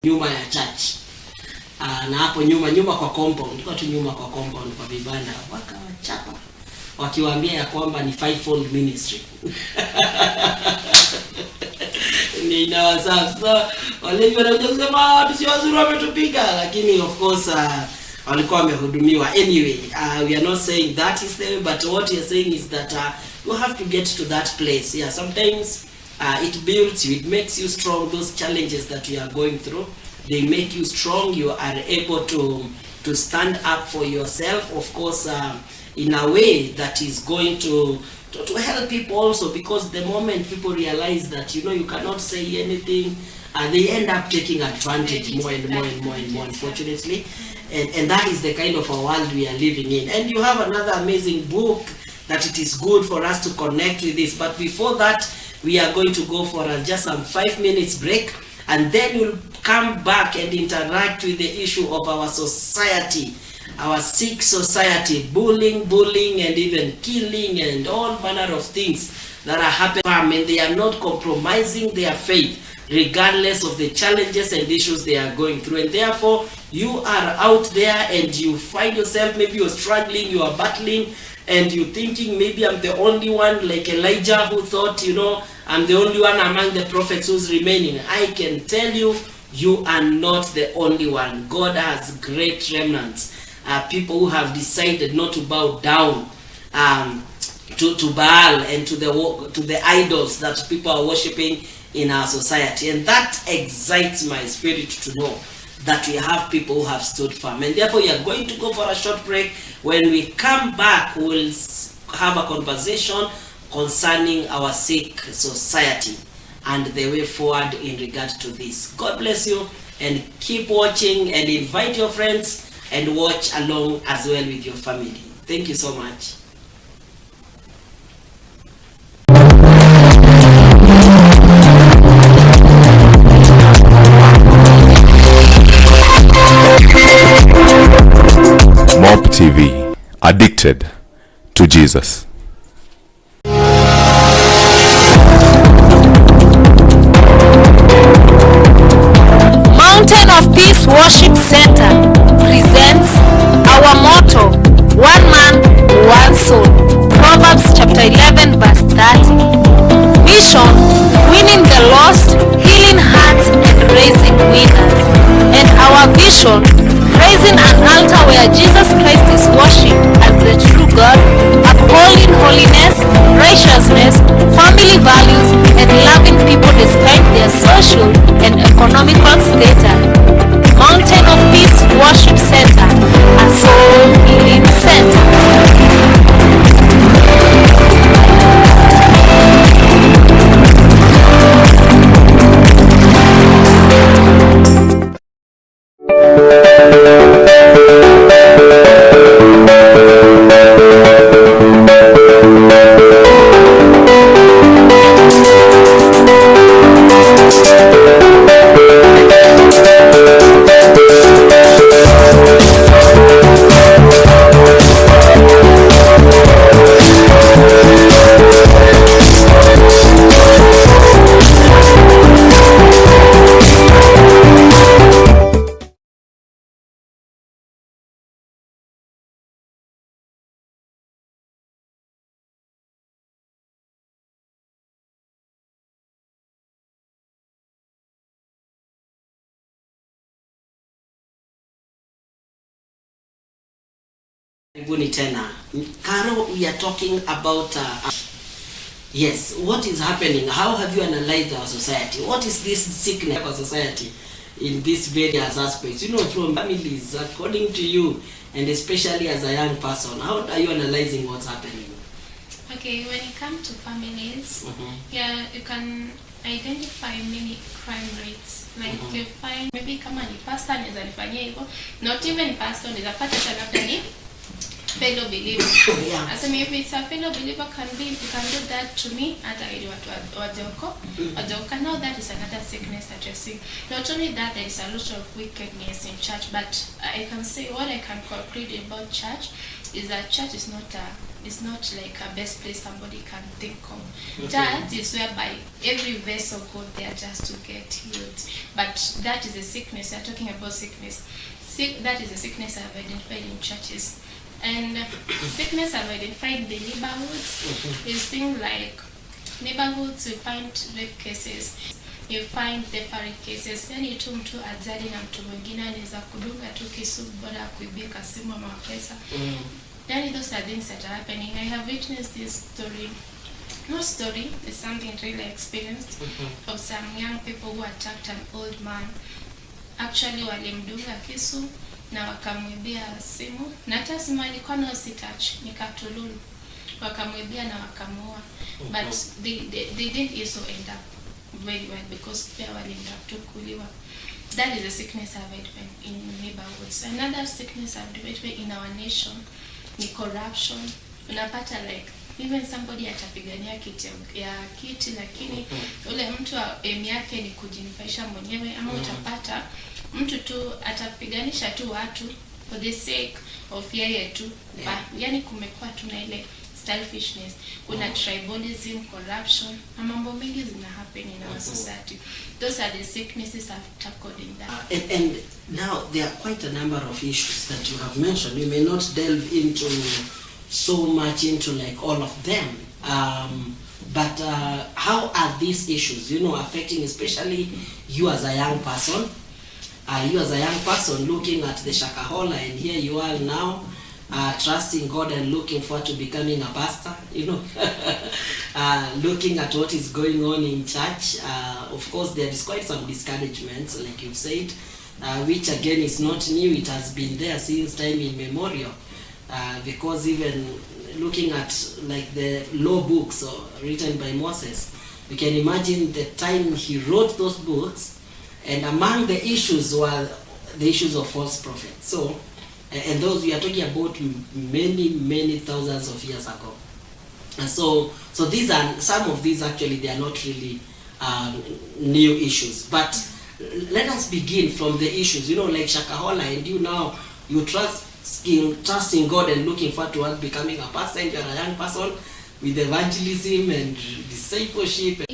nyuma ya church. Na hapo nyuma kwa compound, nilikuwa tu nyuma kwa compound kwa vibanda, wakawachapa wakiwaambia ya kwamba ni fivefold ministry. Ni inawasafu. So wale wanakuja kusema watu si wazuri wametupiga, lakini of course walikuwa wamehudumiwa. Anyway, we are not saying that is the way, but what we are saying is that you have to get to that place. Yeah, sometimes it builds you, it makes you strong. Those challenges that you are going through, they make you strong. You are able to stand up for yourself, of course, in a way that is going to help people also, because the moment people realize that, you know, you cannot say anything, they end up taking advantage more and more, unfortunately. And that is the kind of a world we are living in. And you have another amazing book that it is good for us to connect with this. But before that, we are going to go for just some 5 minutes break, and then we'll come back and interact with the issue of our society, our sick society, bullying, and even killing, and all manner of things that are happening. And they are not compromising their faith, regardless of the challenges and issues they are going through. And therefore, you are out there and you find yourself, maybe you're struggling, you are battling, and you're thinking, maybe I'm the only one, like Elijah, who thought, you know, I'm the only one among the prophets who's remaining. I can tell you, you are not the only one. God has great remnants. People who have decided not to bow down to Baal and to the idols that people are worshiping in our society. And that excites my spirit to know that we have people who have stood firm. And therefore, we are going to go for a short break. When we come back, we'll have a conversation concerning our sick society and the way forward in regard to this. God bless you, and keep watching, and invite your friends and watch along as well with your family. Thank you so much. M.O.P TV, addicted to Jesus. Mountain of Peace Worship Center presents our motto, one man, one soul. Proverbs chapter 11 verse 30. Mission, winning the lost, healing hearts, and raising winners. And our vision, raising an altar where Jesus Christ is worshipped as the true God, upholding holiness, righteousness, family values, and loving people despite their social and economical status. Mountain of Peace Worship Center, a soul healing center. Tena. Karo, we are talking about yes, what is happening? How have you analyzed our society? What is this sickness of our society in these various aspects? You know, from families, according to you, and especially as a young person, how are you analyzing what's happening? Okay, when it comes to families, yeah, you can identify many crime rates. Like you find maybe kama ni pastor anaweza nifanyia hivyo, not even pastor anaweza pata labda ni fellow believer. Yeah. As if it's a fellow believer can do that to me, and I do what now that is another sickness that you're seeing. Not only that, there is a lot of wickedness in church, but I can say what I can conclude about church is that church is not is not like a best place somebody can think of. Church is whereby every vessel go there just to get healed. But that is a sickness. We are talking about sickness. That is a sickness I've identified in churches. And sickness I've identified in the neighborhoods is things like neighborhoods, you find rape cases, you find theft cases. Yani tu mtu ajali na mtu mwingine anaweza kudunga tu kisu bora kuibia kasimu ama pesa. Yani those are things that are happening. I have witnessed this story. No story, it's something really experienced of some young people who attacked an old man. Actually walimdunga kisu na wakamwibia simu, na hata simu alikuwa na touch ni katululu, wakamwibia na wakamuua. But they didn't also end up very well because pia walienda tu kuliwa. That is a sickness I've identified in neighborhoods. Another sickness I've identified in our nation ni corruption. Unapata like even somebody atapigania kiti lakini ule mtu aim yake ni kujinufaisha mwenyewe, ama utapata mtu tu atapiganisha tu watu for the sake of yeye tu. Yani kumekuwa tuna ile selfishness, kuna tribalism, corruption, na mambo mengi zina happen in our society. Those are the sicknesses I've tackled in that. And now there are quite a number of issues that you have mentioned. We may not delve into so much into like all of them, but how are these issues, affecting especially you as a young person? You as a young person looking at the Shakahola, and here you are now trusting God and looking forward to becoming a pastor, looking at what is going on in church. Of course, there is quite some discouragements, like you've said, which again is not new. It has been there since time immemorial. Because even looking at like the law books written by Moses, we can imagine the time he wrote those books, and among the issues were the issues of false prophets. So, and those we are talking about many thousands of years ago. And so these are some of these actually they are not really new issues. But let us begin from the issues. Like Shakahola, and you trusting God and looking forward to becoming a pastor, and you're a young person with evangelism and discipleship.